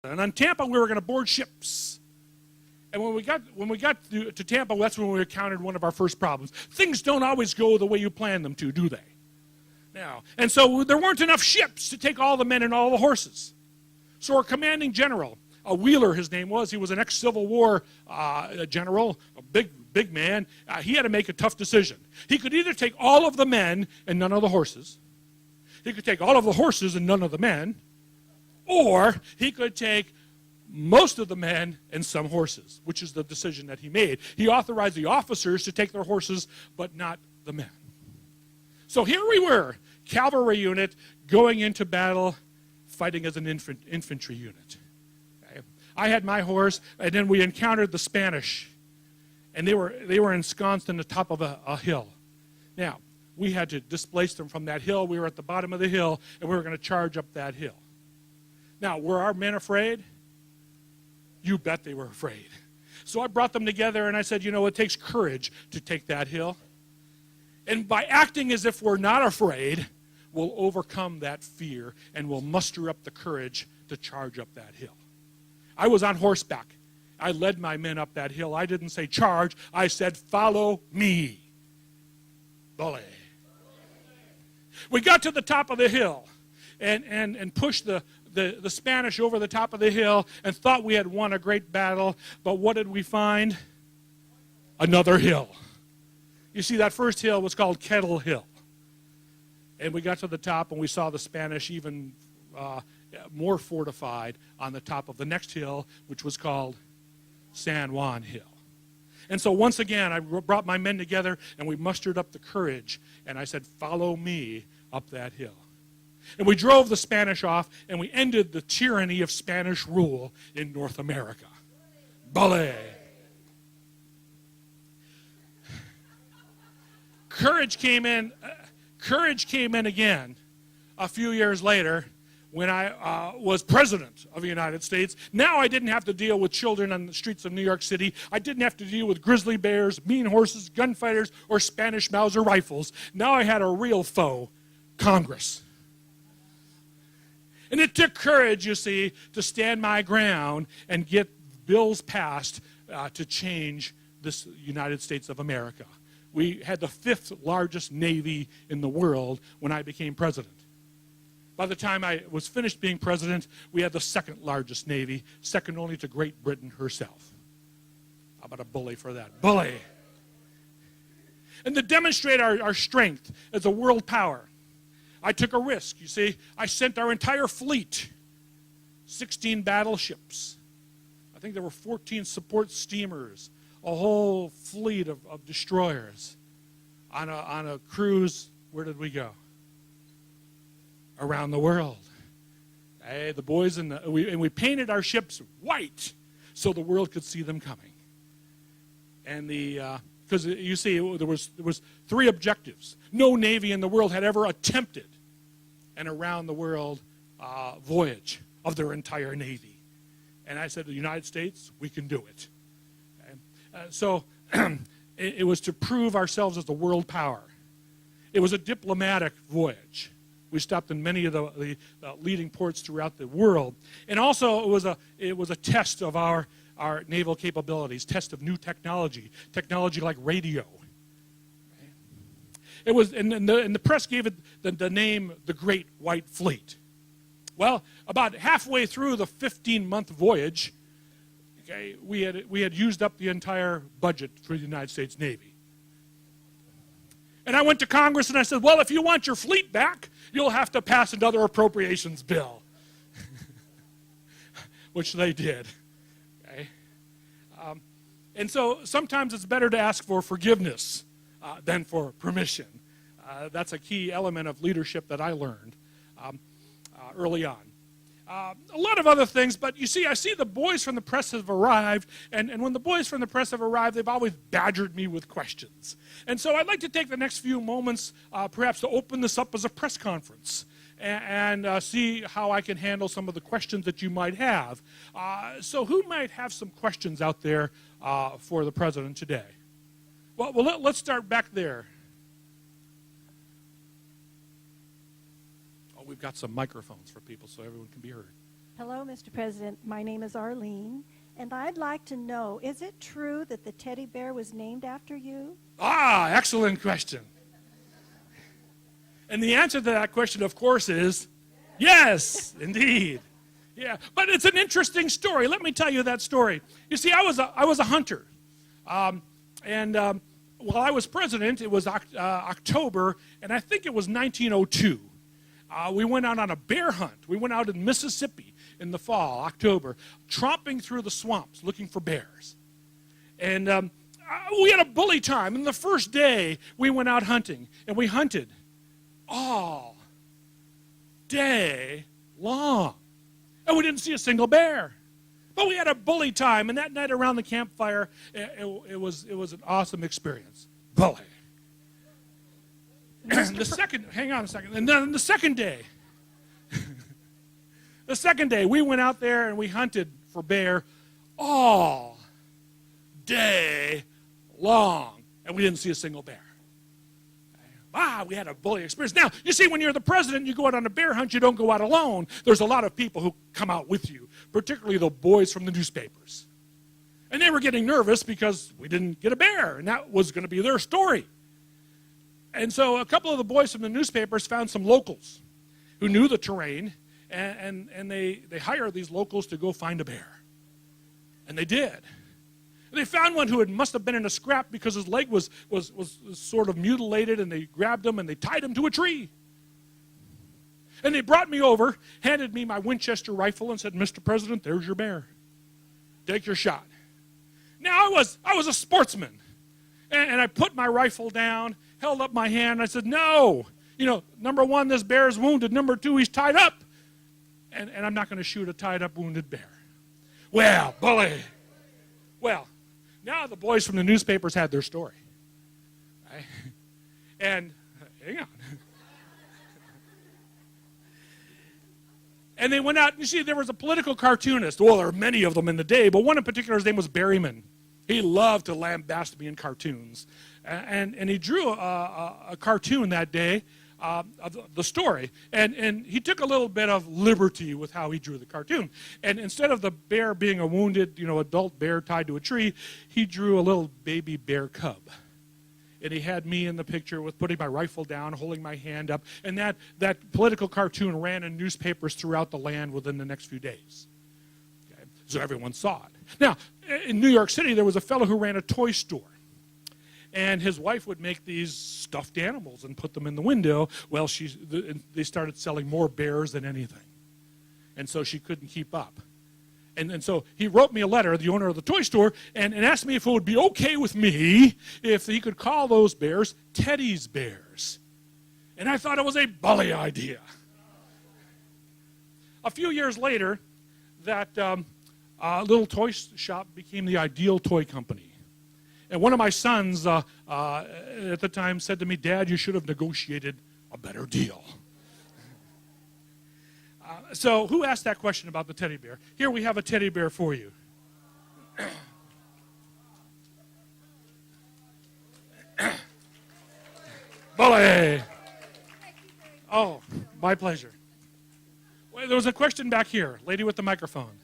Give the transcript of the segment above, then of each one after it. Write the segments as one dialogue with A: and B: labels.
A: And on Tampa, we were going to board ships. And when we got to Tampa, that's when we encountered one of our first problems. Things don't always go the way you plan them to, do they? Now, and so there weren't enough ships to take all the men and all the horses. So our commanding general, Wheeler, his name was, he was an ex-Civil War general, a big man. He had to make a tough decision. He could either take all of the men and none of the horses. He could take all of the horses and none of the men. Or he could take most of the men and some horses, which is the decision that he made. He authorized the officers to take their horses, but not the men. So here we were, cavalry unit, going into battle, fighting as an infantry unit. Okay? I had my horse, and then we encountered the Spanish, and they were ensconced in the top of a hill. Now, we had to displace them from that hill. We were at the bottom of the hill, and we were going to charge up that hill. Now, were our men afraid? You bet they were afraid. So I brought them together, and I said, you know, it takes courage to take that hill. And by acting as if we're not afraid, we'll overcome that fear, and we'll muster up the courage to charge up that hill. I was on horseback. I led my men up that hill. I didn't say charge. I said, follow me. Bully. We got to the top of the hill and pushed the Spanish over the top of the hill and thought we had won a great battle. But what did we find? Another hill. You see, that first hill was called Kettle Hill. And we got to the top and we saw the Spanish even more fortified on the top of the next hill, which was called San Juan Hill. And so once again, I brought my men together and we mustered up the courage. And I said, follow me up that hill. And we drove the Spanish off, and we ended the tyranny of Spanish rule in North America. Bully. Courage came in again a few years later when I was president of the United States. Now I didn't have to deal with children on the streets of New York City. I didn't have to deal with grizzly bears, mean horses, gunfighters, or Spanish Mauser rifles. Now I had a real foe, Congress. And it took courage, you see, to stand my ground and get bills passed to change this United States of America. We had the 5th largest Navy in the world when I became president. By the time I was finished being president, we had the 2nd largest Navy, second only to Great Britain herself. How about a bully for that? Bully! And to demonstrate our strength as a world power, I took a risk, you see. I sent our entire fleet, 16 battleships. I think there were 14 support steamers, a whole fleet of destroyers on a cruise. Where did we go? Around the world. Hey, the boys and we painted our ships white so the world could see them coming. And because you see, there was 3 objectives. No Navy in the world had ever attempted an around-the-world voyage of their entire Navy. And I said, the United States, we can do it. Okay? So it was to prove ourselves as the world power. It was a diplomatic voyage. We stopped in many of the leading ports throughout the world. And also, it was a test of our naval capabilities, test of new technology like radio. It was, and the press gave it the name the Great White Fleet. Well, about halfway through the 15-month voyage, okay, we had used up the entire budget for the United States Navy. And I went to Congress and I said, well, if you want your fleet back, you'll have to pass another appropriations bill. Which they did. Okay? And so sometimes it's better to ask for forgiveness than for permission. That's a key element of leadership that I learned early on. A lot of other things, but you see, I see the boys from the press have arrived, and when the boys from the press have arrived, they've always badgered me with questions. And so I'd like to take the next few moments perhaps to open this up as a press conference and see how I can handle some of the questions that you might have. So who might have some questions out there for the president today? Well, let's start back there. Oh, we've got some microphones for people so everyone can be heard.
B: Hello, Mr. President. My name is Arlene, and I'd like to know, is it true that the teddy bear was named after you?
A: Ah, excellent question. And the answer to that question, of course, is yes, indeed. Yeah, but it's an interesting story. Let me tell you that story. You see, I was a hunter. While I was president, it was October, and I think it was 1902. We went out on a bear hunt. We went out in Mississippi in the fall, October, tromping through the swamps looking for bears. And we had a bully time. And the first day, we went out hunting, and we hunted all day long. And we didn't see a single bear. But we had a bully time, and that night around the campfire, it was an awesome experience. Bully. Hang on a second. And then the second day, we went out there and we hunted for bear all day long, and we didn't see a single bear. We had a bully experience. Now, you see, when you're the president, you go out on a bear hunt, you don't go out alone. There's a lot of people who come out with you, particularly the boys from the newspapers. And they were getting nervous because we didn't get a bear, and that was going to be their story. And so a couple of the boys from the newspapers found some locals who knew the terrain, and they hired these locals to go find a bear. And they did. And they found one who must have been in a scrap because his leg was sort of mutilated, and they grabbed him and they tied him to a tree. And they brought me over, handed me my Winchester rifle, and said, "Mr. President, there's your bear. Take your shot." Now, I was a sportsman, and I put my rifle down, held up my hand, and I said, "No. Number one, this bear is wounded. Number two, he's tied up. And I'm not going to shoot a tied up, wounded bear." Well, bully. Well, now the boys from the newspapers had their story. Right? And, hang on. And they went out, and you see, there was a political cartoonist. Well, there were many of them in the day, but one in particular, his name was Berryman. He loved to lambast me in cartoons. And he drew a cartoon that day of the story. And he took a little bit of liberty with how he drew the cartoon. And instead of the bear being a wounded, adult bear tied to a tree, he drew a little baby bear cub. And he had me in the picture with putting my rifle down, holding my hand up. And that political cartoon ran in newspapers throughout the land within the next few days. Okay? So everyone saw it. Now, in New York City, there was a fellow who ran a toy store. And his wife would make these stuffed animals and put them in the window. Well, they started selling more bears than anything. And so she couldn't keep up. And so he wrote me a letter, the owner of the toy store, and asked me if it would be okay with me if he could call those bears Teddy's bears. And I thought it was a bully idea. A few years later, that little toy shop became the Ideal Toy Company. And one of my sons at the time said to me, "Dad, you should have negotiated a better deal." So who asked that question about the teddy bear? Here we have a teddy bear for you. Bully! Oh, my pleasure. Well, there was a question back here. Lady with the microphone.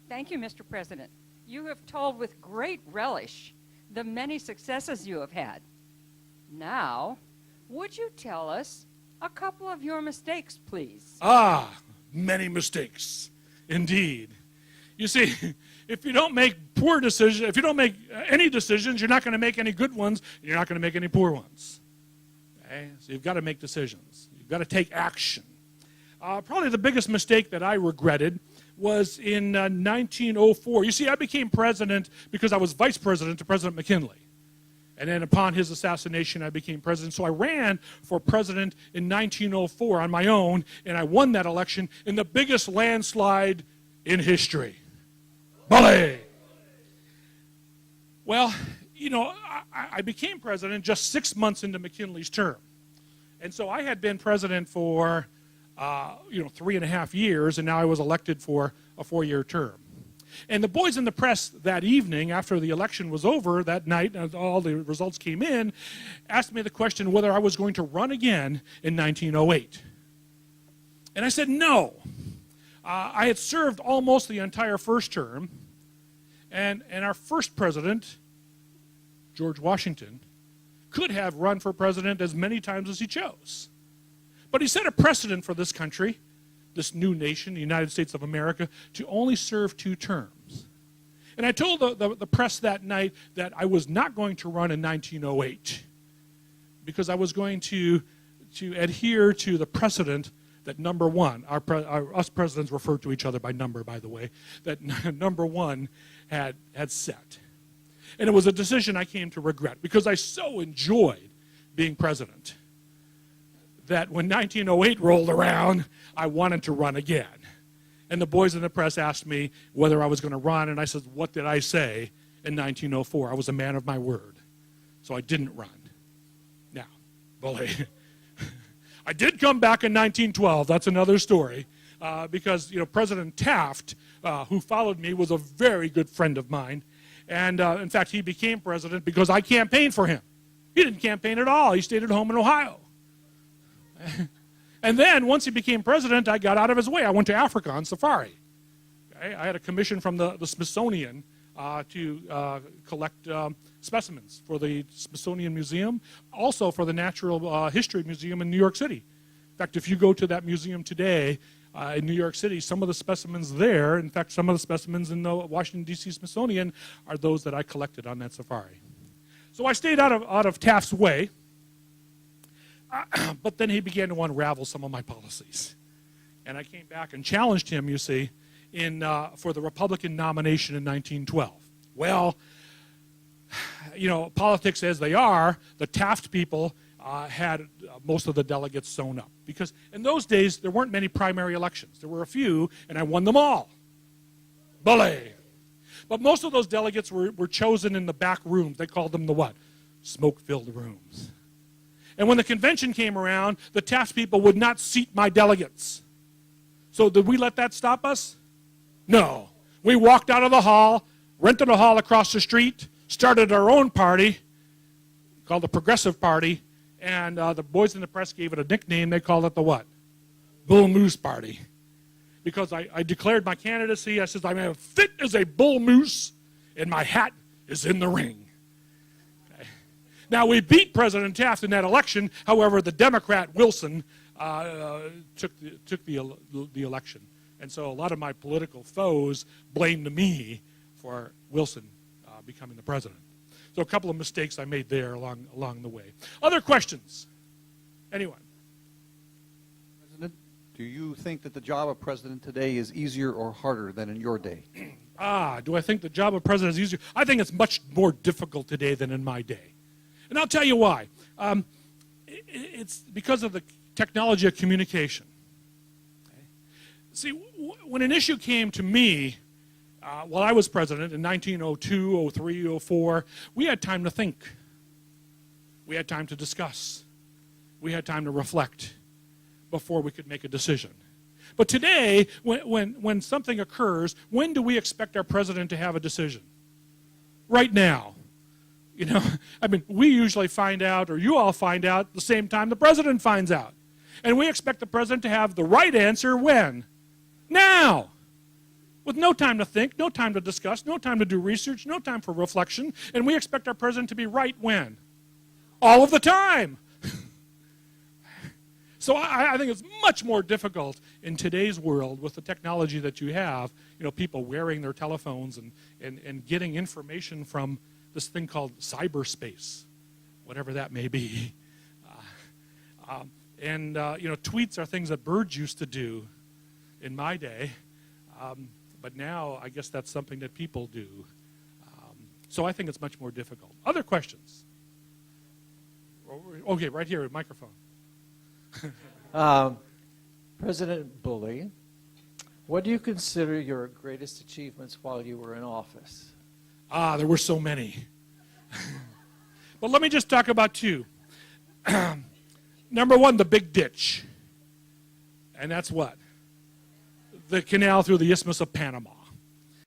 C: Thank you, Mr. President. You have told with great relish the many successes you have had. Now, would you tell us a couple of your mistakes, please?
A: Many mistakes, indeed. You see, if you don't make poor decisions, if you don't make any decisions, you're not going to make any good ones, you're not going to make any poor ones. Okay? So you've got to make decisions. You've got to take action. Probably the biggest mistake that I regretted was in 1904. You see, I became president because I was vice president to President McKinley. And then upon his assassination, I became president. So I ran for president in 1904 on my own, and I won that election in the biggest landslide in history. Bully! Well, I became president just 6 months into McKinley's term. And so I had been president for 3.5 years, and now I was elected for a 4-year term. And the boys in the press that evening, after the election was over that night, and all the results came in, asked me the question whether I was going to run again in 1908. And I said no. I had served almost the entire first term, and our first president, George Washington, could have run for president as many times as he chose. But he set a precedent for this country, this new nation, the United States of America, to only serve 2 terms. And I told the press that night that I was not going to run in 1908 because I was going to adhere to the precedent that number one, us presidents refer to each other by number, by the way, that number one had set. And it was a decision I came to regret because I so enjoyed being president that when 1908 rolled around, I wanted to run again. And the boys in the press asked me whether I was going to run, and I said, what did I say in 1904? I was a man of my word, so I didn't run. Now, bully. I did come back in 1912. That's another story, because President Taft, who followed me, was a very good friend of mine. And in fact, he became president because I campaigned for him. He didn't campaign at all. He stayed at home in Ohio. And then, once he became president, I got out of his way. I went to Africa on safari. Okay? I had a commission from the Smithsonian to collect specimens for the Smithsonian Museum, also for the Natural History Museum in New York City. In fact, if you go to that museum today in New York City, some of the specimens there, in fact, some of the specimens in the Washington, D.C. Smithsonian are those that I collected on that safari. So I stayed out of Taft's way. But then he began to unravel some of my policies. And I came back and challenged him, you see, for the Republican nomination in 1912. Well, politics as they are, the Taft people had most of the delegates sewn up. Because in those days, there weren't many primary elections. There were a few, and I won them all. Bully! But most of those delegates were chosen in the back rooms. They called them the what? Smoke-filled rooms. And when the convention came around, the Taft people would not seat my delegates. So did we let that stop us? No. We walked out of the hall, rented a hall across the street, started our own party called the Progressive Party, and the boys in the press gave it a nickname. They called it the what? Bull Moose Party. Because I declared my candidacy. I said, I'm as fit as a bull moose, and my hat is in the ring. Now, we beat President Taft in that election. However, the Democrat, Wilson, took the election. And so a lot of my political foes blamed me for Wilson becoming the president. So a couple of mistakes I made there along the way. Other questions? Anyone?
D: President, do you think that the job of president today is easier or harder than in your day?
A: Do I think the job of president is easier? I think it's much more difficult today than in my day. And I'll tell you why. It's because of the technology of communication. Okay? See, when an issue came to me while I was president in 1902, 03, 04, we had time to think. We had time to discuss. We had time to reflect before we could make a decision. But today, when something occurs, when do we expect our president to have a decision? Right now. We usually find out, or you all find out, the same time the president finds out. And we expect the president to have the right answer when? Now! With no time to think, no time to discuss, no time to do research, no time for reflection, and we expect our president to be right when? All of the time! So I think it's much more difficult in today's world with the technology that you have, people wearing their telephones and getting information from this thing called cyberspace, whatever that may be. Tweets are things that birds used to do in my day, but now I guess that's something that people do. So I think it's much more difficult. Other questions? Okay, right here, microphone.
E: President Bully, what do you consider your greatest achievements while you were in office?
A: There were so many. But let me just talk about 2. Number 1, the big ditch. And that's what? The canal through the Isthmus of Panama.